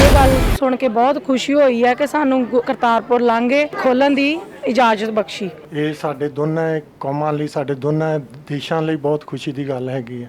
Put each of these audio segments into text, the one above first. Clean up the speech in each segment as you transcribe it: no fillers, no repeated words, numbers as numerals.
ਇਹ ਗੱਲ ਸੁਣ ਕੇ ਬਹੁਤ ਖੁਸ਼ੀ ਹੋਈ ਹੈ ਕਿ ਸਾਨੂੰ ਕਰਤਾਰਪੁਰ ਲਾਂਘੇ ਖੋਲਣ ਦੀ ਇਜਾਜ਼ਤ ਬਖਸ਼ੀ। ਇਹ ਸਾਡੇ ਦੋਨਾਂ ਕੌਮਾਂ ਲਈ, ਸਾਡੇ ਦੋਨਾਂ ਦੇਸ਼ਾਂ ਲਈ ਬਹੁਤ ਖੁਸ਼ੀ ਦੀ ਗੱਲ ਹੈਗੀ ਹੈ।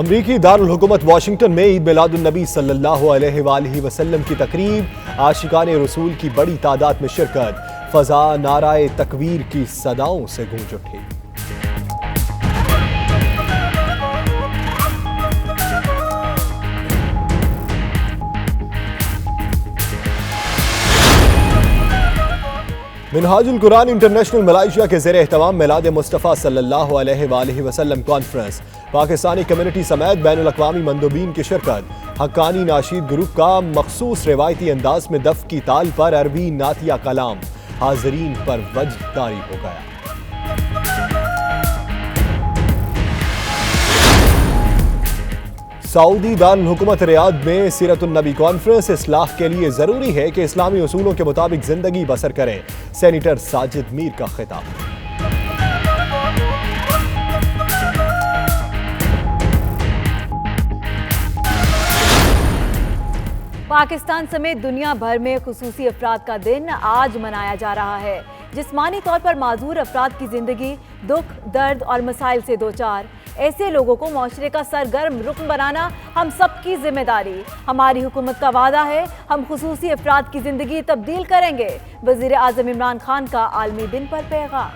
امریکی دارالحکومت واشنگٹن میں عید میلاد النبی صلی اللہ علیہ وآلہ وسلم کی تقریب، عاشقان رسول کی بڑی تعداد میں شرکت، فضا نعرہ تکبیر کی صداؤں سے گونج اٹھی۔ منہاج القرآن انٹرنیشنل ملائیشیا کے زیر اہتمام میلاد مصطفیٰ صلی اللہ علیہ وآلہ وسلم کانفرنس، پاکستانی کمیونٹی سمیت بین الاقوامی مندوبین کی شرکت، حقانی ناشید گروپ کا مخصوص روایتی انداز میں دف کی تال پر عربی نعتیہ کلام، حاضرین پر وجد طاری ہو گیا۔ سعودی دارالحکومت ریاض میں سیرت النبی کانفرنس، اصلاح کے لیے ضروری ہے کہ اسلامی اصولوں کے مطابق زندگی بسر کریں، سینیٹر ساجد میر کا خطاب۔ پاکستان سمیت دنیا بھر میں خصوصی افراد کا دن آج منایا جا رہا ہے۔ جسمانی طور پر معذور افراد کی زندگی دکھ، درد اور مسائل سے دوچار، ایسے لوگوں کو معاشرے کا سرگرم رکن بنانا ہم سب کی ذمہ داری۔ ہماری حکومت کا وعدہ ہے، ہم خصوصی افراد کی زندگی تبدیل کریں گے۔ وزیر اعظم عمران خان کا عالمی دن پر پیغام۔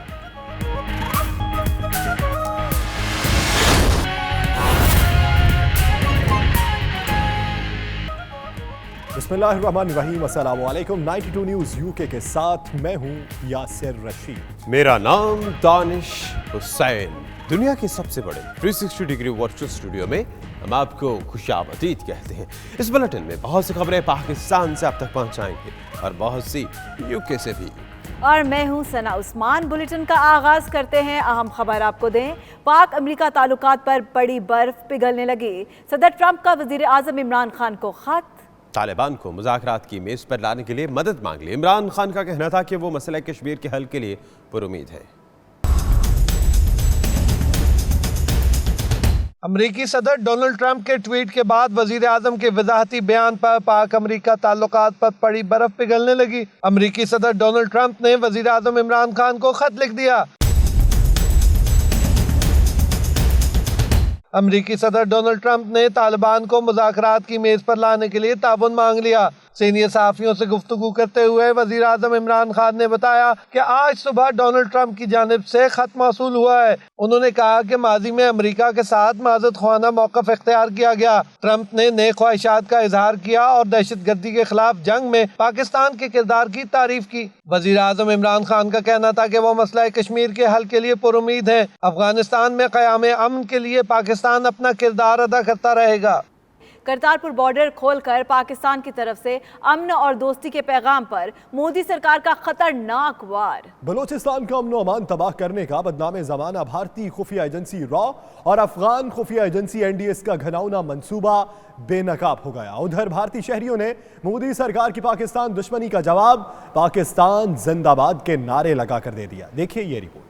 بسم اللہ الرحمن الرحیم، السلام علیکم۔ 92 نیوز UK کے ساتھ میں ہوں یاسر رشید۔ میرا نام دانش حسین۔ دنیا کے سب سے بڑے 360 ڈگری ورچوئل اسٹوڈیو میں ہم آپ کو خوش آمدید کہتے ہیں۔ اس بلٹن میں بہت سی خبریں پاکستان سے آپ تک پہنچائیں گے اور بہت سی UK سے بھی۔ اور میں ہوں ثنا عثمان۔ بلیٹن کا آغاز کرتے ہیں، اہم خبر آپ کو دیں۔ پاک امریکہ تعلقات پر بڑی برف پگھلنے لگی، صدر ٹرمپ کا وزیر اعظم عمران خان کو خط۔ طالبان کو مذاکرات کی میز پر لانے کے لیے مدد مانگ لی۔ عمران خان کا کہنا تھا کہ وہ مسئلہ کشمیر کے حل کے لیے پر امید ہے۔ امریکی صدر ڈونلڈ ٹرمپ کے ٹویٹ کے بعد وزیر اعظم کے وضاحتی بیان پر پاک امریکہ تعلقات پر بڑی برف پگھلنے لگی۔ امریکی صدر ڈونلڈ ٹرمپ نے وزیر اعظم عمران خان کو خط لکھ دیا۔ امریکی صدر ڈونلڈ ٹرمپ نے طالبان کو مذاکرات کی میز پر لانے کے لیے تعاون مانگ لیا۔ سینئر صحافیوں سے گفتگو کرتے ہوئے وزیر اعظم عمران خان نے بتایا کہ آج صبح ڈونلڈ ٹرمپ کی جانب سے خط موصول ہوا ہے۔ انہوں نے کہا کہ ماضی میں امریکہ کے ساتھ معذرت خواہ موقف اختیار کیا گیا۔ ٹرمپ نے نیک خواہشات کا اظہار کیا اور دہشت گردی کے خلاف جنگ میں پاکستان کے کردار کی تعریف کی۔ وزیر اعظم عمران خان کا کہنا تھا کہ وہ مسئلہ کشمیر کے حل کے لیے پر امید ہیں۔ افغانستان میں قیام امن کے لیے پاکستان اپنا کردار ادا کرتا رہے گا۔ کرتارپور بارڈر کھول کر پاکستان کی طرف سے امن اور دوستی کے پیغام پر مودی سرکار کا خطرناک وار۔ بلوچستان کا امن و امان تباہ کرنے کا بدنام زمانہ بھارتی خفیہ ایجنسی را اور افغان خفیہ ایجنسی NDS کا گھناؤنا منصوبہ بے نقاب ہو گیا۔ ادھر بھارتی شہریوں نے مودی سرکار کی پاکستان دشمنی کا جواب پاکستان زندہ باد کے نعرے لگا کر دے دیا۔ دیکھیے یہ رپورٹ۔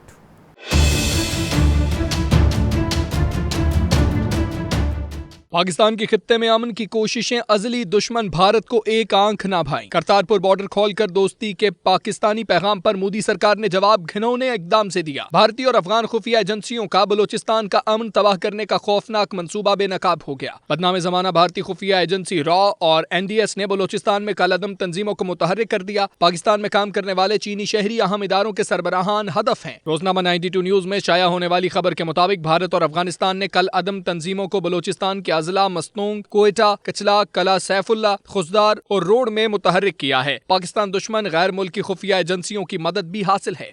پاکستان کے خطے میں امن کی کوششیں ازلی دشمن بھارت کو ایک آنکھ نہ بھائیں۔ کرتارپور بارڈر کھول کر دوستی کے پاکستانی پیغام پر مودی سرکار نے جواب گھنونے اقدام سے دیا۔ بھارتی اور افغان خفیہ ایجنسیوں کا بلوچستان کا امن تباہ کرنے کا خوفناک منصوبہ بے نقاب ہو گیا۔ بدنام زمانہ بھارتی خفیہ ایجنسی را اور NDS نے بلوچستان میں کالعدم تنظیموں کو متحرک کر دیا۔ پاکستان میں کام کرنے والے چینی شہری اہم اداروں کے سربراہان ہدف ہیں۔ روزنامہ 92 نیوز میں شائع ہونے والی خبر کے مطابق بھارت اور افغانستان نے کل عدم تنظیموں کو بلوچستان کے اضلاع مستونگ، کوئٹہ، کچلا، کلا سیف اللہ، خزدار اور روڑ میں متحرک کیا ہے۔ پاکستان دشمن غیر ملکی خفیہ ایجنسیوں کی مدد بھی حاصل ہے۔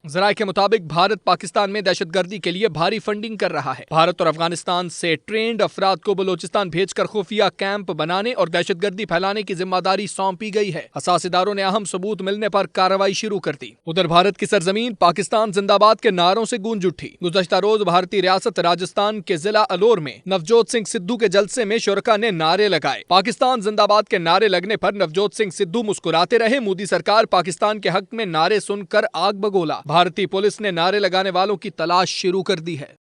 ذرائع کے مطابق بھارت پاکستان میں دہشت گردی کے لیے بھاری فنڈنگ کر رہا ہے۔ بھارت اور افغانستان سے ٹرینڈ افراد کو بلوچستان بھیج کر خفیہ کیمپ بنانے اور دہشت گردی پھیلانے کی ذمہ داری سونپی گئی ہے۔ حساس اداروں نے اہم ثبوت ملنے پر کارروائی شروع کر دی۔ ادھر بھارت کی سرزمین پاکستان زندہ باد کے نعروں سے گونج اٹھی۔ گزشتہ روز بھارتی ریاست راجستھان کے ضلع الور میں نوجوت سنگھ سدھو کے جلسے میں شرکاء نے نعرے لگائے۔ پاکستان زندہ باد کے نعرے لگنے پر نوجوت سنگھ سدھو مسکراتے رہے۔ مودی سرکار پاکستان کے حق میں نعرے سن کر آگ بگولا۔ بھارتی پولیس نے نعرے لگانے والوں کی تلاش شروع کر دی ہے۔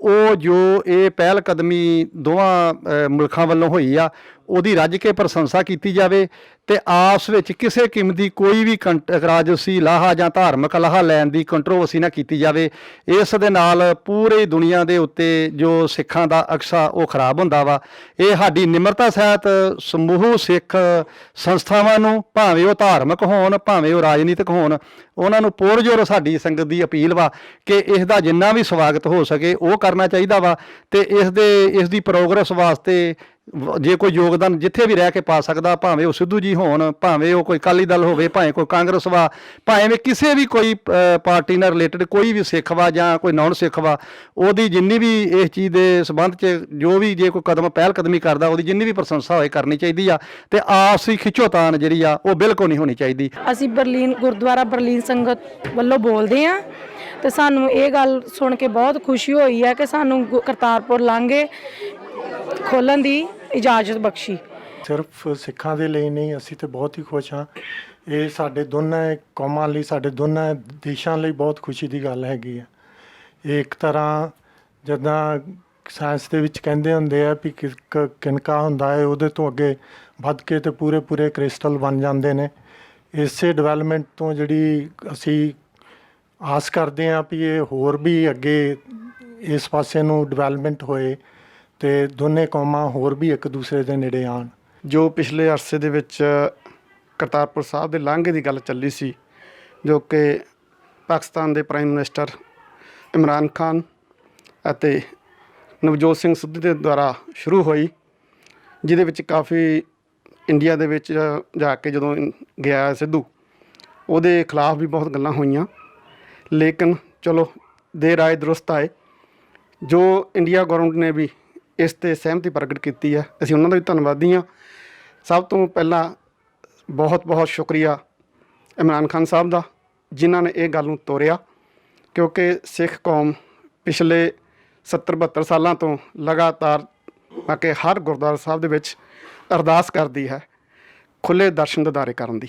ਉਹ ਜੋ ਇਹ ਪਹਿਲ ਕਦਮੀ ਦੋਵਾਂ ਮੁਲਕਾਂ ਵੱਲੋਂ ਹੋਈ ਆ ਉਹਦੀ ਰੱਜ ਕੇ ਪ੍ਰਸ਼ੰਸਾ ਕੀਤੀ ਜਾਵੇ ਤੇ ਆਪਸ ਵਿੱਚ ਕਿਸੇ ਕਿਸਮ ਦੀ ਕੋਈ ਵੀ ਰਾਜਸੀ ਲਾਹਾ ਜਾਂ ਧਾਰਮਿਕ ਲਾਹਾ ਲੈਣ ਦੀ ਕੰਟਰੋਵਰਸੀ ਨਾ ਕੀਤੀ ਜਾਵੇ। ਇਸ ਦੇ ਨਾਲ ਪੂਰੀ ਦੁਨੀਆ ਦੇ ਉੱਤੇ ਜੋ ਸਿੱਖਾਂ ਦਾ ਅਕਸਾ ਉਹ ਖਰਾਬ ਹੁੰਦਾ ਵਾ। ਇਹ ਸਾਡੀ ਨਿਮਰਤਾ ਸਹਿਤ ਸਮੂਹ ਸਿੱਖ ਸੰਸਥਾਵਾਂ ਨੂੰ ਭਾਵੇਂ ਉਹ ਧਾਰਮਿਕ ਹੋਣ ਭਾਵੇਂ ਉਹ ਰਾਜਨੀਤਿਕ ਹੋਣ ਉਹਨਾਂ ਨੂੰ ਪੁਰਜੋਰ ਸਾਡੀ ਸੰਗਤ ਦੀ ਅਪੀਲ ਵਾ ਕਿ ਇਸ ਦਾ ਜਿੰਨਾ ਵੀ ਸਵਾਗਤ ਹੋ ਸਕੇ ਉਹ ਕਰਨਾ ਚਾਹੀਦਾ ਵਾ ਤੇ ਇਸ ਦੀ ਪ੍ਰੋਗਰੈਸ ਵਾਸਤੇ ਜੇ ਕੋਈ ਯੋਗਦਾਨ ਜਿੱਥੇ ਵੀ ਰਹਿ ਕੇ ਪਾ ਸਕਦਾ ਭਾਵੇਂ ਉਹ ਸਿੱਧੂ ਜੀ ਹੋਣ ਭਾਵੇਂ ਉਹ ਕੋਈ ਅਕਾਲੀ ਦਲ ਹੋਵੇ ਭਾਵੇਂ ਕੋਈ ਕਾਂਗਰਸ ਵਾ ਭਾਵੇਂ ਕਿਸੇ ਵੀ ਕੋਈ ਪਾਰਟੀ ਨਾਲ ਰਿਲੇਟਡ ਕੋਈ ਵੀ ਸਿੱਖ ਵਾ ਜਾਂ ਕੋਈ ਨੌਨ ਸਿੱਖ ਵਾ ਉਹਦੀ ਜਿੰਨੀ ਵੀ ਇਸ ਚੀਜ਼ ਦੇ ਸੰਬੰਧ 'ਚ ਜੋ ਵੀ ਜੇ ਕੋਈ ਕਦਮ ਪਹਿਲ ਕਦਮੀ ਕਰਦਾ ਉਹਦੀ ਜਿੰਨੀ ਵੀ ਪ੍ਰਸ਼ੰਸਾ ਹੋਏ ਕਰਨੀ ਚਾਹੀਦੀ ਆ ਤੇ ਆਪਸੀ ਖਿੱਚੋਤਾਣ ਜਿਹੜੀ ਆ ਉਹ ਬਿਲਕੁਲ ਨਹੀਂ ਹੋਣੀ ਚਾਹੀਦੀ। ਅਸੀਂ ਬਰਲੀਨ ਗੁਰਦੁਆਰਾ ਬਰਲੀਨ ਸੰਗਤ ਵੱਲੋਂ ਬੋਲਦੇ ਹਾਂ ਤੇ ਸਾਨੂੰ ਇਹ ਗੱਲ ਸੁਣ ਕੇ ਬਹੁਤ ਖੁਸ਼ੀ ਹੋਈ ਹੈ ਕਿ ਸਾਨੂੰ ਕਰਤਾਰਪੁਰ ਲਾਂਘੇ ਖੋਲ੍ਹਣ ਦੀ ਇਜਾਜ਼ਤ ਬਖਸ਼ੀ। ਸਿਰਫ ਸਿੱਖਾਂ ਦੇ ਲਈ ਨਹੀਂ, ਅਸੀਂ ਤੇ ਬਹੁਤ ਹੀ ਖੁਸ਼ ਹਾਂ। ਇਹ ਸਾਡੇ ਦੋਨਾਂ ਕੌਮਾਂ ਲਈ ਸਾਡੇ ਦੋਨਾਂ ਦੇਸ਼ਾਂ ਲਈ ਬਹੁਤ ਖੁਸ਼ੀ ਦੀ ਗੱਲ ਹੈਗੀ ਆ। ਇਹ ਇੱਕ ਤਰ੍ਹਾਂ ਜਿੱਦਾਂ ਸਾਇੰਸ ਦੇ ਵਿੱਚ ਕਹਿੰਦੇ ਹੁੰਦੇ ਆ ਵੀ ਕਿਨਕਾ ਹੁੰਦਾ ਹੈ ਉਹਦੇ ਤੋਂ ਅੱਗੇ ਵੱਧ ਕੇ ਤੇ ਪੂਰੇ ਕ੍ਰਿਸਟਲ ਬਣ ਜਾਂਦੇ ਨੇ। ਇਸੇ ਡਿਵੈਲਪਮੈਂਟ ਤੋਂ ਜਿਹੜੀ ਅਸੀਂ ਆਸ ਕਰਦੇ ਹਾਂ ਵੀ ਇਹ ਹੋਰ ਵੀ ਅੱਗੇ ਇਸ ਪਾਸੇ ਨੂੰ ਡਿਵੈਲਪਮੈਂਟ ਹੋਏ ਤੇ ਦੋਨੇ ਕੌਮਾਂ ਹੋਰ ਵੀ ਇੱਕ ਦੂਸਰੇ ਦੇ ਨੇੜੇ ਆਉਣ। ਜੋ ਪਿਛਲੇ ਅਰਸੇ ਦੇ ਵਿੱਚ ਕਰਤਾਰਪੁਰ ਸਾਹਿਬ ਦੇ ਲਾਂਘੇ ਦੀ ਗੱਲ ਚੱਲੀ ਸੀ ਜੋ ਕਿ ਪਾਕਿਸਤਾਨ ਦੇ ਪ੍ਰਾਈਮ ਮਿਨਿਸਟਰ ਇਮਰਾਨ ਖਾਨ ਅਤੇ ਨਵਜੋਤ ਸਿੰਘ ਸਿੱਧੂ ਦੇ ਦੁਆਰਾ ਸ਼ੁਰੂ ਹੋਈ, ਜਿਹਦੇ ਵਿੱਚ ਕਾਫੀ ਇੰਡੀਆ ਦੇ ਵਿੱਚ ਜਾ ਕੇ ਜਦੋਂ ਗਿਆ ਸਿੱਧੂ ਉਹਦੇ ਖਿਲਾਫ ਵੀ ਬਹੁਤ ਗੱਲਾਂ ਹੋਈਆਂ, ਲੇਕਿਨ ਚਲੋ ਦੇਰ ਆਏ ਦਰੁਸਤ ਆਏ। ਜੋ ਇੰਡੀਆ ਗੌਰਮੈਂਟ ਨੇ ਵੀ ਇਸ 'ਤੇ ਸਹਿਮਤੀ ਪ੍ਰਗਟ ਕੀਤੀ ਹੈ, ਅਸੀਂ ਉਹਨਾਂ ਦਾ ਵੀ ਧੰਨਵਾਦੀ ਹਾਂ। ਸਭ ਤੋਂ ਪਹਿਲਾਂ ਬਹੁਤ ਸ਼ੁਕਰੀਆ ਇਮਰਾਨ ਖਾਨ ਸਾਹਿਬ ਦਾ ਜਿਨ੍ਹਾਂ ਨੇ ਇਹ ਗੱਲ ਨੂੰ ਤੋਰਿਆ, ਕਿਉਂਕਿ ਸਿੱਖ ਕੌਮ ਪਿਛਲੇ 70-72 ਸਾਲਾਂ ਤੋਂ ਲਗਾਤਾਰ ਆ ਕੇ ਹਰ ਗੁਰਦੁਆਰਾ ਸਾਹਿਬ ਦੇ ਵਿੱਚ ਅਰਦਾਸ ਕਰਦੀ ਹੈ ਖੁੱਲ੍ਹੇ ਦਰਸ਼ਨ ਦਿਦਾਰੇ ਕਰਨ ਦੀ।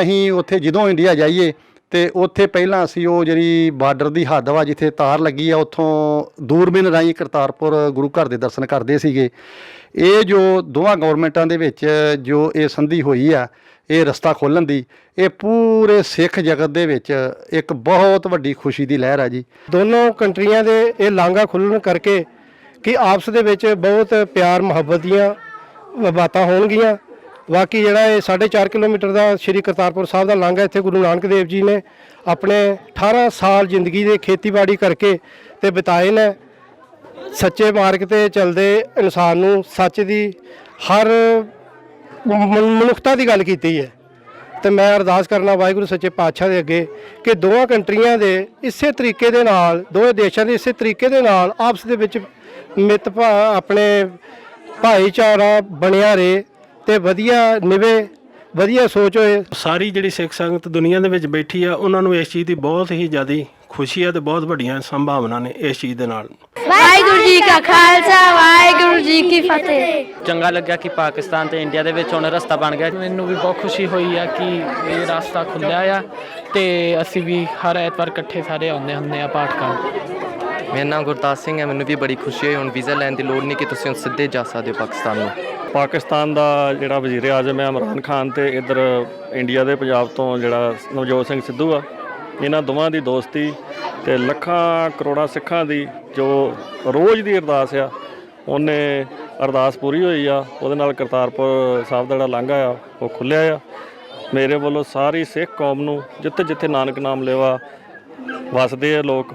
ਅਸੀਂ ਉੱਥੇ ਜਦੋਂ ਇੰਡੀਆ ਜਾਈਏ ਤੇ ਉੱਥੇ ਪਹਿਲਾਂ ਅਸੀਂ ਉਹ ਜਿਹੜੀ ਬਾਰਡਰ ਦੀ ਹੱਦ ਵਾ ਜਿੱਥੇ ਤਾਰ ਲੱਗੀ ਆ ਉੱਥੋਂ ਦੂਰਬੀਨ ਰਾਹੀਂ ਕਰਤਾਰਪੁਰ ਗੁਰੂ ਘਰ ਦੇ ਦਰਸ਼ਨ ਕਰਦੇ ਸੀਗੇ। ਇਹ ਜੋ ਦੋਵਾਂ ਗਵਰਨਮੈਂਟਾਂ ਦੇ ਵਿੱਚ ਜੋ ਇਹ ਸੰਧੀ ਹੋਈ ਆ ਇਹ ਰਸਤਾ ਖੋਲ੍ਹਣ ਦੀ, ਇਹ ਪੂਰੇ ਸਿੱਖ ਜਗਤ ਦੇ ਵਿੱਚ ਇੱਕ ਬਹੁਤ ਵੱਡੀ ਖੁਸ਼ੀ ਦੀ ਲਹਿਰ ਆ ਜੀ। ਦੋਨੋਂ ਕੰਟਰੀਆਂ ਦੇ ਇਹ ਲਾਂਘਾ ਖੁੱਲ੍ਹਣ ਕਰਕੇ ਕਿ ਆਪਸ ਦੇ ਵਿੱਚ ਬਹੁਤ ਪਿਆਰ ਮੁਹੱਬਤ ਦੀਆਂ ਬਾਤਾਂ ਹੋਣਗੀਆਂ। ਬਾਕੀ ਜਿਹੜਾ ਇਹ 4.5 ਕਿਲੋਮੀਟਰ ਦਾ ਸ਼੍ਰੀ ਕਰਤਾਰਪੁਰ ਸਾਹਿਬ ਦਾ ਲਾਂਘਾ ਇੱਥੇ ਗੁਰੂ ਨਾਨਕ ਦੇਵ ਜੀ ਨੇ ਆਪਣੇ 18 ਸਾਲ ਜ਼ਿੰਦਗੀ ਦੇ ਖੇਤੀਬਾੜੀ ਕਰਕੇ ਤੇ ਬਿਤਾਏ ਨੇ। ਸੱਚੇ ਮਾਰਗ 'ਤੇ ਚੱਲਦੇ ਇਨਸਾਨ ਨੂੰ ਸੱਚ ਦੀ ਹਰ ਮਨੁੱਖਤਾ ਦੀ ਗੱਲ ਕੀਤੀ ਹੈ ਤੇ ਮੈਂ ਅਰਦਾਸ ਕਰਨਾ ਵਾਹਿਗੁਰੂ ਸੱਚੇ ਪਾਤਸ਼ਾਹ ਦੇ ਅੱਗੇ ਕਿ ਦੋਵਾਂ ਕੰਟਰੀਆਂ ਦੇ ਇਸੇ ਤਰੀਕੇ ਦੇ ਨਾਲ ਦੋਵੇਂ ਦੇਸ਼ਾਂ ਦੇ ਇਸੇ ਤਰੀਕੇ ਦੇ ਨਾਲ ਆਪਸ ਦੇ ਵਿੱਚ ਮਿੱਤ ਆਪਣੇ ਭਾਈਚਾਰਾ ਬਣਿਆ ਰਹੇ ਤੇ ਵਧੀਆ ਨਿਵੇ ਵਧੀਆ ਸੋਚ ਹੋਏ। ਸਾਰੀ ਜਿਹੜੀ ਸਿੱਖ ਸੰਗਤ ਦੁਨੀਆ ਦੇ ਵਿੱਚ ਬੈਠੀ ਆ ਉਹਨਾਂ ਨੂੰ ਇਸ ਚੀਜ਼ ਦੀ ਬਹੁਤ ਹੀ ਜ਼ਿਆਦਾ ਖੁਸ਼ੀ ਆ ਤੇ ਬਹੁਤ ਵੱਡੀਆਂ ਸੰਭਾਵਨਾ ਨੇ ਇਸ ਚੀਜ਼ ਦੇ ਨਾਲ। ਵਾਹਿਗੁਰੂ ਜੀ ਕਾ ਖਾਲਸਾ ਵਾਹਿਗੁਰੂ ਜੀ ਕੀ ਫਤਿਹ। ਚੰਗਾ ਲੱਗਿਆ ਕਿ ਪਾਕਿਸਤਾਨ ਤੇ ਇੰਡੀਆ ਦੇ ਵਿੱਚ ਹੁਣ ਰਸਤਾ ਬਣ ਗਿਆ। ਮੈਨੂੰ ਵੀ ਬਹੁਤ ਖੁਸ਼ੀ ਹੋਈ ਆ ਕਿ ਇਹ ਰਸਤਾ ਖੁੱਲਿਆ ਆ ਤੇ ਅਸੀਂ ਵੀ ਹਰ ਐਤਵਾਰ ਇਕੱਠੇ ਸਾਰੇ ਆਉਂਦੇ ਹੁੰਦੇ ਆ ਪਾਠ ਕਰਨ। ਮੇਰਾ ਨਾਮ ਗੁਰਦਾਸ ਸਿੰਘ ਹੈ। ਮੈਨੂੰ ਵੀ ਬੜੀ ਖੁਸ਼ੀ ਹੋਈ, ਹੁਣ ਵੀਜ਼ਾ ਲੈਣ ਦੀ ਲੋੜ ਨਹੀਂ ਕਿ ਤੁਸੀਂ ਹੁਣ ਸਿੱਧੇ ਜਾ ਸਕਦੇ ਹੋ ਪਾਕਿਸਤਾਨ ਨੂੰ। ਪਾਕਿਸਤਾਨ ਦਾ ਜਿਹੜਾ ਵਜ਼ੀਰ ਆਜ਼ਮ ਹੈ ਇਮਰਾਨ ਖਾਨ ਤੇ ਇੱਧਰ ਇੰਡੀਆ ਦੇ ਪੰਜਾਬ ਤੋਂ ਜਿਹੜਾ ਨਵਜੋਤ ਸਿੰਘ ਸਿੱਧੂ ਆ, ਇਹਨਾਂ ਦੋਵਾਂ ਦੀ ਦੋਸਤੀ ਤੇ ਲੱਖਾਂ ਕਰੋੜਾਂ ਸਿੱਖਾਂ ਦੀ ਜੋ ਰੋਜ਼ ਦੀ ਅਰਦਾਸ ਆ, ਉਹਨੇ ਅਰਦਾਸ ਪੂਰੀ ਹੋਈ ਆ। ਉਹਦੇ ਨਾਲ ਕਰਤਾਰਪੁਰ ਸਾਹਿਬ ਦਾ ਜਿਹੜਾ ਲਾਂਘਾ ਆ ਉਹ ਖੁੱਲਿਆ ਆ। ਮੇਰੇ ਵੱਲੋਂ ਸਾਰੀ ਸਿੱਖ ਕੌਮ ਨੂੰ ਜਿੱਥੇ ਜਿੱਥੇ ਨਾਨਕ ਨਾਮ ਲੇਵਾ ਵਸਦੇ ਆ ਲੋਕ,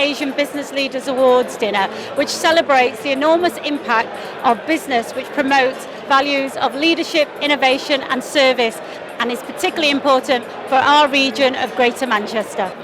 Asian Business Leaders Awards dinner, which celebrates the enormous impact of business, which promotes values of leadership, innovation and service, and is particularly important for our region of Greater Manchester.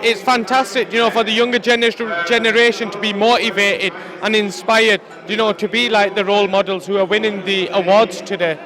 It's fantastic, for the younger generation to be motivated and inspired, to be like the role models who are winning the awards today.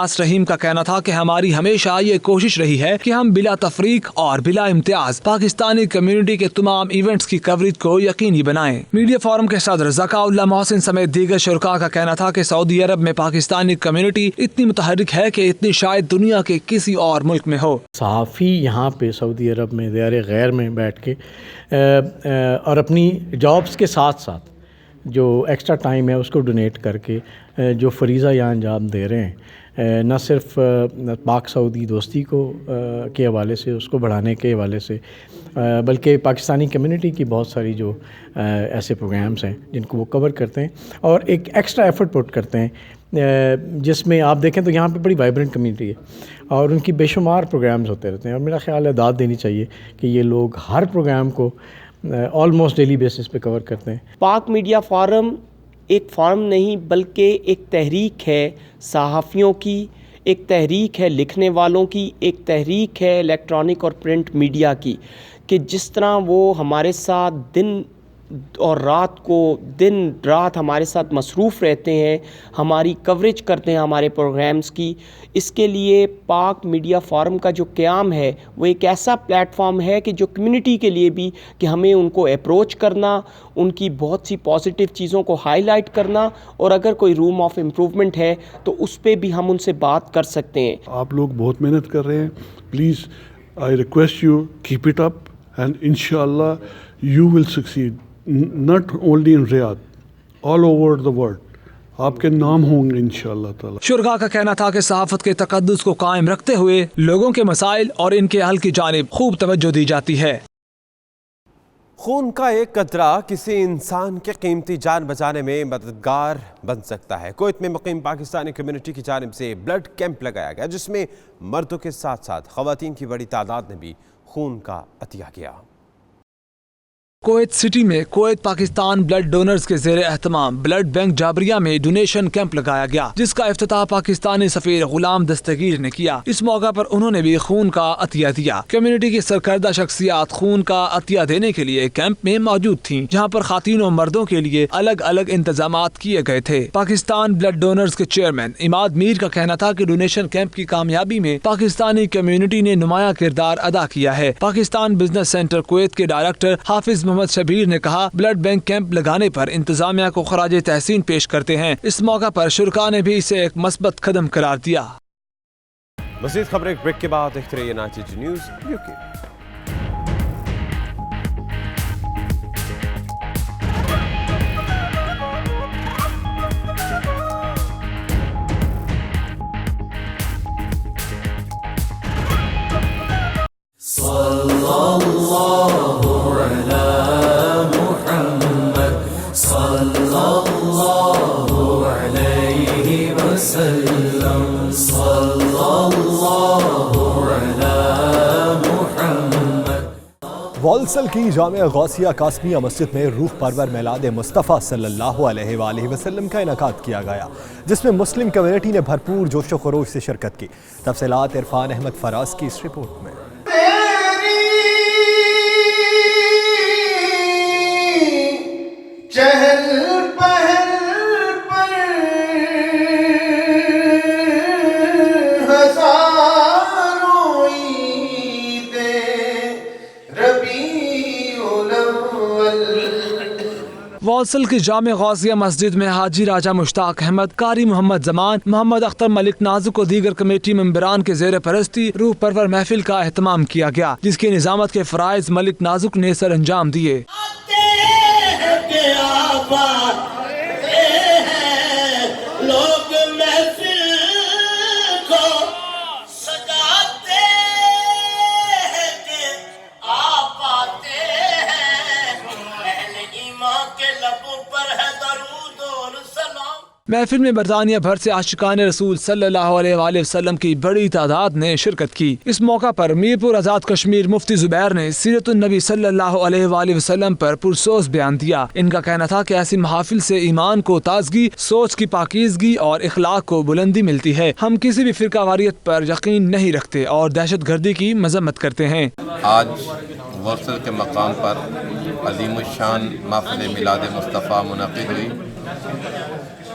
Ilyas رحیم کا کہنا تھا کہ ہماری ہمیشہ یہ کوشش رہی ہے کہ ہم بلا تفریق اور بلا امتیاز پاکستانی کمیونٹی کے تمام ایونٹس کی کوریج کو یقینی بنائیں۔ میڈیا فورم کے صدر ذکا اللہ محسن سمیت دیگر شرکاء کا کہنا تھا کہ سعودی عرب میں پاکستانی کمیونٹی اتنی متحرک ہے کہ اتنی شاید دنیا کے کسی اور ملک میں ہو۔ صحافی یہاں پہ سعودی عرب میں دیار غیر میں بیٹھ کے اور اپنی جابس کے ساتھ ساتھ جو ایکسٹرا ٹائم ہے اس کو ڈونیٹ کر کے جو فریضہ یہاں انجام دے رہے ہیں، نہ صرف پاک سعودی دوستی کو کے حوالے سے، اس کو بڑھانے کے حوالے سے، بلکہ پاکستانی کمیونٹی کی بہت ساری جو ایسے پروگرامز ہیں جن کو وہ کور کرتے ہیں اور ایک ایکسٹرا ایفرٹ پٹ کرتے ہیں، جس میں آپ دیکھیں تو یہاں پہ بڑی وائبرنٹ کمیونٹی ہے اور ان کی بے شمار پروگرامز ہوتے رہتے ہیں، اور میرا خیال ہے داد دینی چاہیے کہ یہ لوگ ہر پروگرام کو آلموسٹ ڈیلی بیسس پہ کور کرتے ہیں۔ پاک میڈیا فورم ایک فارم نہیں بلکہ ایک تحریک ہے صحافیوں کی، ایک تحریک ہے لکھنے والوں کی، ایک تحریک ہے الیکٹرانک اور پرنٹ میڈیا کی، کہ جس طرح وہ ہمارے ساتھ دن اور رات کو دن رات ہمارے ساتھ مصروف رہتے ہیں، ہماری کوریج کرتے ہیں ہمارے پروگرامز کی۔ اس کے لیے پاک میڈیا فورم کا جو قیام ہے وہ ایک ایسا پلیٹ فارم ہے کہ جو کمیونٹی کے لیے بھی کہ ہمیں ان کو اپروچ کرنا، ان کی بہت سی پازیٹیو چیزوں کو ہائی لائٹ کرنا، اور اگر کوئی روم آف امپروومنٹ ہے تو اس پہ بھی ہم ان سے بات کر سکتے ہیں۔ آپ لوگ بہت محنت کر رہے ہیں، please I request you keep it up and انشاءاللہ you will succeed, not only in Riyadh, all over the world. آپ کے نام ہوں گے انشاءاللہ تعالی۔ شرکاء کا کہنا تھا کہ صحافت کے تقدس کو قائم رکھتے ہوئے لوگوں کے مسائل اور ان کے حل کی جانب خوب توجہ دی جاتی ہے۔ خون کا ایک قطرہ کسی انسان کی قیمتی جان بچانے میں مددگار بن سکتا ہے۔ کویت میں مقیم پاکستانی کمیونٹی کی جانب سے بلڈ کیمپ لگایا گیا، جس میں مردوں کے ساتھ ساتھ خواتین کی بڑی تعداد نے بھی خون کا عطیہ کیا۔ کویت سٹی میں کویت پاکستان بلڈ ڈونرز کے زیر اہتمام بلڈ بینک جابریہ میں ڈونیشن کیمپ لگایا گیا، جس کا افتتاح پاکستانی سفیر غلام دستگیر نے کیا۔ اس موقع پر انہوں نے بھی خون کا عطیہ دیا۔ کمیونٹی کی سرکردہ شخصیات خون کا عطیہ دینے کے لیے کیمپ میں موجود تھیں، جہاں پر خواتین و مردوں کے لیے الگ الگ انتظامات کیے گئے تھے۔ پاکستان بلڈ ڈونرز کے چیئرمین عماد میر کا کہنا تھا کہ ڈونیشن کیمپ کی کامیابی میں پاکستانی کمیونٹی نے نمایاں کردار ادا کیا ہے۔ پاکستان بزنس سینٹر کویت کے ڈائریکٹر حافظ محمد شبیر نے کہا، بلڈ بینک کیمپ لگانے پر انتظامیہ کو خراج تحسین پیش کرتے ہیں۔ اس موقع پر شرکاء نے بھی اسے ایک مثبت قدم قرار دیا۔ مزید خبریں بریک کے بعد دیکھتے رہیے ناچیز نیوز UK۔ والسل کی جامع غوثیہ قاسمیہ مسجد میں روح پرور میلاد مصطفیٰ صلی اللہ علیہ وآلہ وسلم کا انعقاد کیا گیا، جس میں مسلم کمیونٹی نے بھرپور جوش و خروش سے شرکت کی۔ تفصیلات عرفان احمد فراز کی اس رپورٹ میں۔ والسل کی جامع غوثیہ مسجد میں حاجی راجہ مشتاق احمد، قاری محمد زمان، محمد اختر ملک نازک و دیگر کمیٹی ممبران کے زیر پرستی روح پرور محفل کا اہتمام کیا گیا، جس کی نظامت کے فرائض ملک نازک نے سر انجام دیے۔ محفل میں برطانیہ بھر سے عاشقان رسول صلی اللہ علیہ وآلہ وسلم کی بڑی تعداد نے شرکت کی۔ اس موقع پر میرپور آزاد کشمیر مفتی زبیر نے سیرت النبی صلی اللہ علیہ وآلہ وسلم پر پرسوز بیان دیا۔ ان کا کہنا تھا کہ ایسی محافل سے ایمان کو تازگی، سوچ کی پاکیزگی اور اخلاق کو بلندی ملتی ہے۔ ہم کسی بھی فرقہ واریت پر یقین نہیں رکھتے اور دہشت گردی کی مذمت کرتے ہیں۔ آج والسل کے مقام پر عظیم الشان محفل میلاد مصطفیٰ منعقد ہوئی۔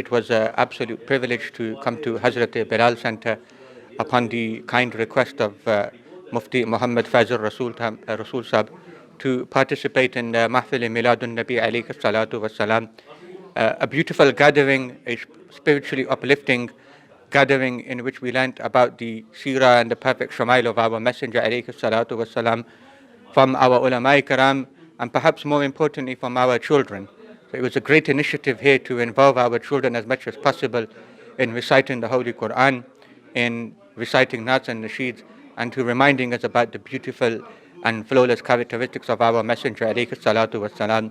it was an absolute privilege to come to Hazrat Bilal Center upon the kind request of Mufti Muhammad Fazl Rasul Sahab to participate in Mahfil Miladun Nabi alayhi salatu wassalam, a beautiful gathering, a spiritually uplifting gathering in which we learnt about the seerah and the perfect shamail of our Messenger alayhi salatu wassalam from our ulama karam, and perhaps more importantly from our children. So it was a great initiative here to involve our children as much as possible in reciting the Holy Quran, in reciting Naats and Nasheeds, and to reminding us about the beautiful and flawless characteristics of our Messenger alayhi salatu wassalam.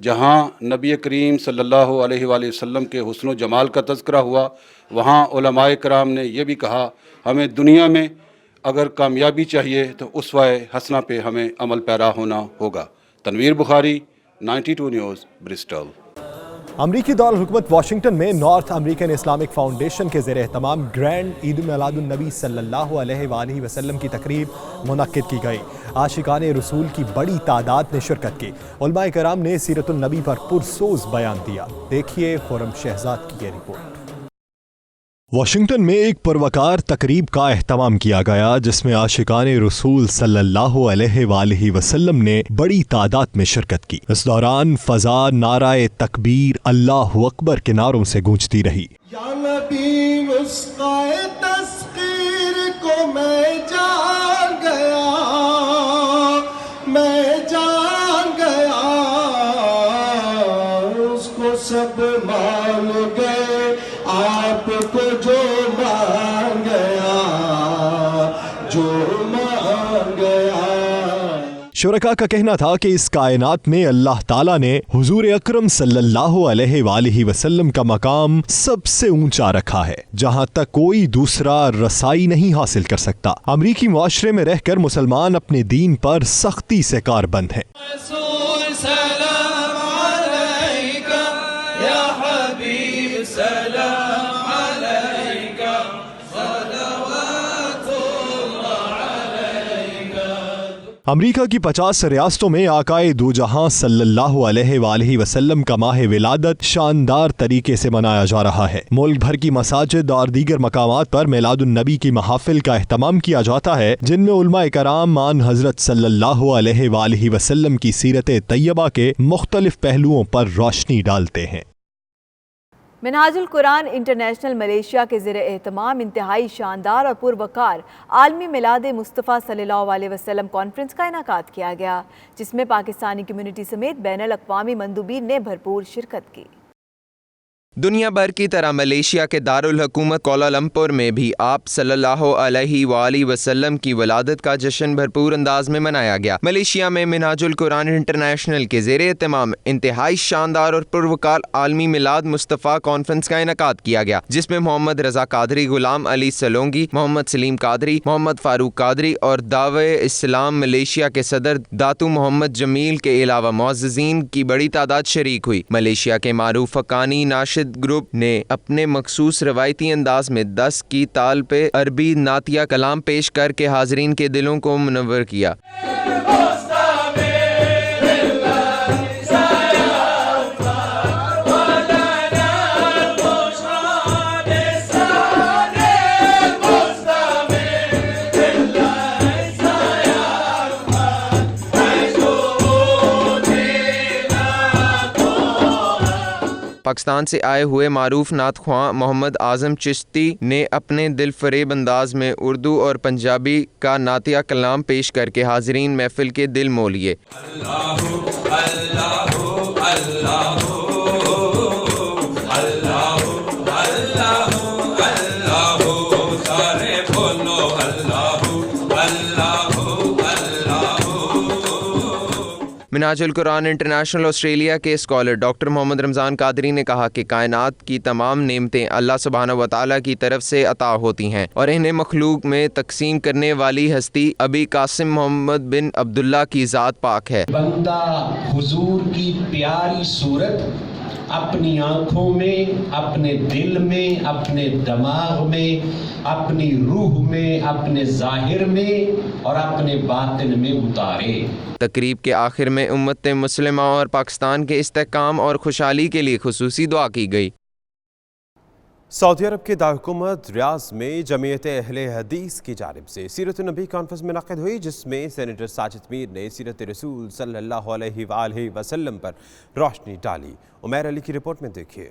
جہاں نبی کریم صلی اللہ علیہ وآلہ وسلم کے حسن و جمال کا تذکرہ ہوا، وہاں علماء کرام نے یہ بھی کہا ہمیں دنیا میں اگر کامیابی چاہیے تو اسوہ حسنہ پہ ہمیں عمل پیرا ہونا ہوگا۔ تنویر بخاری، 92 نیوز، برسٹل۔ امریکی دارالحکومت واشنگٹن میں نارتھ امریکن اسلامک فاؤنڈیشن کے زیر اہتمام گرینڈ عید میلاد النبی صلی اللہ علیہ وآلہ وسلم کی تقریب منعقد کی گئی۔ عاشقان رسول کی بڑی تعداد نے شرکت کی۔ علماء کرام نے سیرت النبی پر پرسوز بیان دیا۔ دیکھیے خرم شہزاد کی یہ رپورٹ۔ واشنگٹن میں ایک پروقار تقریب کا اہتمام کیا گیا جس میں عاشقان رسول صلی اللہ علیہ وآلہ وسلم نے بڑی تعداد میں شرکت کی۔ اس دوران فضا نعرہ تکبیر اللہ اکبر کے نعروں سے گونجتی رہی۔ یا نبی مسقائے تسخیر کو میں جان گیا، میں جان گیا، اس کو سب مان گئے، آپ کو جو مان گیا، جو مان گیا۔ شرکاء کا کہنا تھا کہ اس کائنات میں اللہ تعالیٰ نے حضور اکرم صلی اللہ علیہ وآلہ وسلم کا مقام سب سے اونچا رکھا ہے، جہاں تک کوئی دوسرا رسائی نہیں حاصل کر سکتا۔ امریکی معاشرے میں رہ کر مسلمان اپنے دین پر سختی سے کاربند ہیں۔ امریکہ کی 50 ریاستوں میں آقائے دو جہاں صلی اللہ علیہ وآلہ وسلم کا ماہ ولادت شاندار طریقے سے منایا جا رہا ہے۔ ملک بھر کی مساجد اور دیگر مقامات پر میلاد النبی کی محافل کا اہتمام کیا جاتا ہے، جن میں علماء کرام آن حضرت صلی اللہ علیہ وآلہ وسلم کی سیرت طیبہ کے مختلف پہلوؤں پر روشنی ڈالتے ہیں۔ منہاج القرآن انٹرنیشنل ملیشیا کے زیر اہتمام انتہائی شاندار اور پروقار عالمی میلاد مصطفیٰ صلی اللہ علیہ وسلم کانفرنس کا انعقاد کیا گیا، جس میں پاکستانی کمیونٹی سمیت بین الاقوامی مندوبین نے بھرپور شرکت کی۔ دنیا بھر کی طرح ملیشیا کے دارالحکومت کوالالمپور میں بھی آپ صلی اللہ علیہ وآلہ وسلم کی ولادت کا جشن بھرپور انداز میں منایا گیا۔ ملیشیا میں منہاج القرآن انٹرنیشنل کے زیر اہتمام انتہائی شاندار اور پروقار عالمی میلاد مصطفیٰ کانفرنس کا انعقاد کیا گیا، جس میں محمد رضا قادری، غلام علی سلونگی، محمد سلیم قادری، محمد فاروق قادری اور دعوی اسلام ملیشیا کے صدر داتو محمد جمیل کے علاوہ معززین کی بڑی تعداد شریک ہوئی۔ ملیشیا کے معروف حقانی ناشد گروپ نے اپنے مخصوص روایتی انداز میں 10 کی تال پہ عربی نعتیہ کلام پیش کر کے حاضرین کے دلوں کو منور کیا۔ پاکستان سے آئے ہوئے معروف نعت خواں محمد اعظم چشتی نے اپنے دل فریب انداز میں اردو اور پنجابی کا نعتیہ کلام پیش کر کے حاضرین محفل کے دل مو لیے۔ منہاج القرآن انٹرنیشنل آسٹریلیا کے اسکالر ڈاکٹر محمد رمضان قادری نے کہا کہ کائنات کی تمام نعمتیں اللہ سبحانہ و تعالیٰ کی طرف سے عطا ہوتی ہیں اور انہیں مخلوق میں تقسیم کرنے والی ہستی ابی قاسم محمد بن عبداللہ کی ذات پاک ہے۔ بندہ حضور کی پیاری صورت اپنی آنکھوں میں، اپنے دل میں، اپنے دماغ میں، اپنی روح میں، اپنے ظاہر میں اور اپنے باطن میں اتارے۔ تقریب کے آخر میں امت مسلمہ اور پاکستان کے استحکام اور خوشحالی کے لیے خصوصی دعا کی گئی۔ سعودی عرب کے دارالحکومت ریاض میں جمعیت اہل حدیث کی جانب سے سیرت النبی کانفرنس منعقد ہوئی، جس میں سینیٹر ساجد میر نے سیرت رسول صلی اللہ علیہ وآلہ وسلم پر روشنی ڈالی۔ عمیر علی کی رپورٹ میں دیکھیے۔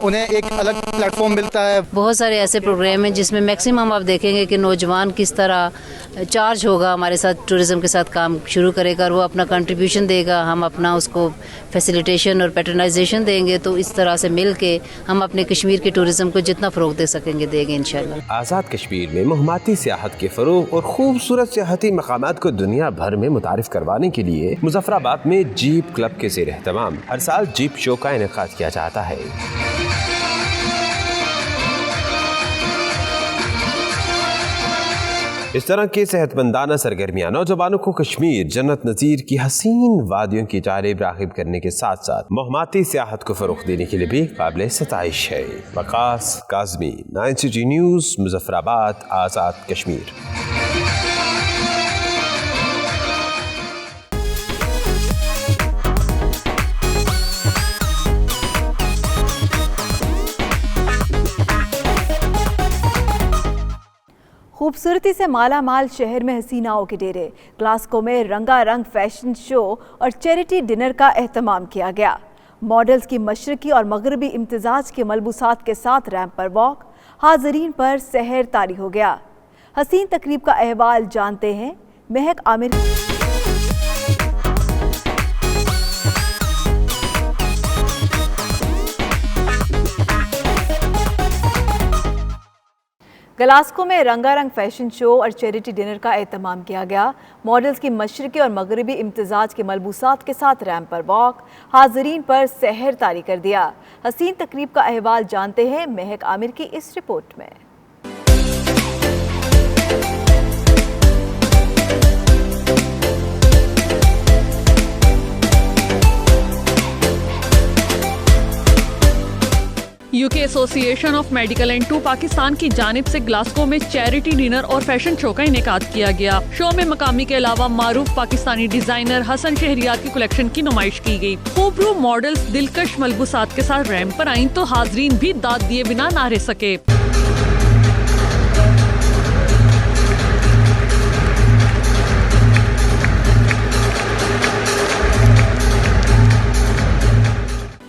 انہیں ایک الگ پلیٹ فارم ملتا ہے. بہت سارے ایسے پروگرام ہیں جس میں میکسیمم آپ دیکھیں گے کہ نوجوان کس طرح چارج ہوگا ہمارے ساتھ، ٹورزم کے ساتھ کام شروع کرے گا اور وہ اپنا کنٹریبیوشن دے گا، ہم اپنا اس کو فیسیلیٹیشن اور پیٹرنائزیشن دیں گے، تو اس طرح سے مل کے ہم اپنے کشمیر کے ٹورزم کو جتنا فروغ دے سکیں گے دیں گے انشاءاللہ. آزاد کشمیر میں مہماتی سیاحت کے فروغ اور خوبصورت سیاحتی مقامات کو دنیا بھر میں متعارف کروانے کے لیے مظفر آباد میں جیپ کلب کے زیر اہتمام ہر سال جیپ شو کا انعقاد کیا جاتا ہے. اس طرح کے صحت مندانہ سرگرمیاں نوجوانوں کو کشمیر جنت نظیر کی حسین وادیوں کی جانب راغب کرنے کے ساتھ ساتھ مہماتی سیاحت کو فروغ دینے کے لیے بھی قابل ستائش ہے. وقاص کاظمی، 9 نیوز، مظفر آباد، آزاد کشمیر. خوبصورتی سے مالا مال شہر میں حسیناؤں کے ڈیرے. گلاسکو میں رنگا رنگ فیشن شو اور چیریٹی ڈنر کا اہتمام کیا گیا. ماڈلز کی مشرقی اور مغربی امتزاج کے ملبوسات کے ساتھ ریمپ پر واک، حاضرین پر سحر طاری ہو گیا. حسین تقریب کا احوال جانتے ہیں مہک عامر. گلاسکو میں رنگا رنگ فیشن شو اور چیریٹی ڈنر کا اہتمام کیا گیا. ماڈلز کی مشرقی اور مغربی امتزاج کے ملبوسات کے ساتھ ریمپ پر واک، حاضرین پر سحر طاری کر دیا. حسین تقریب کا احوال جانتے ہیں مہک عامر کی اس رپورٹ میں. UK association of medical and to Pakistan کی جانب سے گلاسکو میں چیریٹی ڈنر اور فیشن شو کا انعقاد کیا گیا. شو میں مقامی کے علاوہ معروف پاکستانی ڈیزائنر حسن شہریار کی کلیکشن کی نمائش کی گئی. خوبرو ماڈلز دلکش ملبوسات کے ساتھ ریمپ پر آئیں تو حاضرین بھی داد دیے بنا نہ رہ سکے.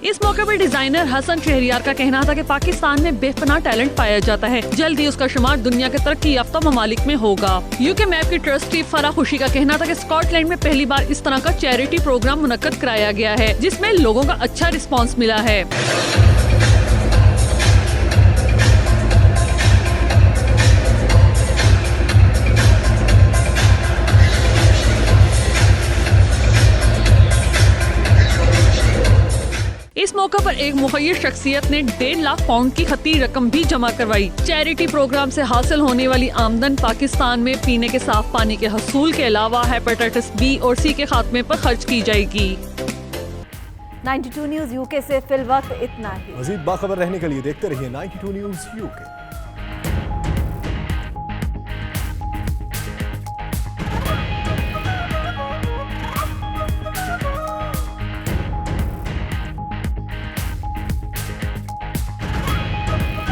اس موقع پر ڈیزائنر حسن شہریار کا کہنا تھا کہ پاکستان میں بے پناہ ٹیلنٹ پایا جاتا ہے، جلد ہی اس کا شمار دنیا کے ترقی یافتہ ممالک میں ہوگا. UK میپ کی ٹرسٹی فرح خوشی کا کہنا تھا کہ اسکاٹ لینڈ میں پہلی بار اس طرح کا چیریٹی پروگرام منعقد کرایا گیا ہے جس میں لوگوں کا اچھا رسپانس ملا ہے. اس موقع پر ایک مخیر شخصیت نے 1.5 لاکھ پاؤنڈ کی خطی رقم بھی جمع کروائی. چیریٹی پروگرام سے حاصل ہونے والی آمدن پاکستان میں پینے کے صاف پانی کے حصول کے علاوہ ہیپاٹائٹس B اور C کے خاتمے پر خرچ کی جائے گی. 92 نیوز UK سے فی الوقت اتنا ہی. مزید باخبر رہنے کے لیے دیکھتے رہیے 92 نیوز UK.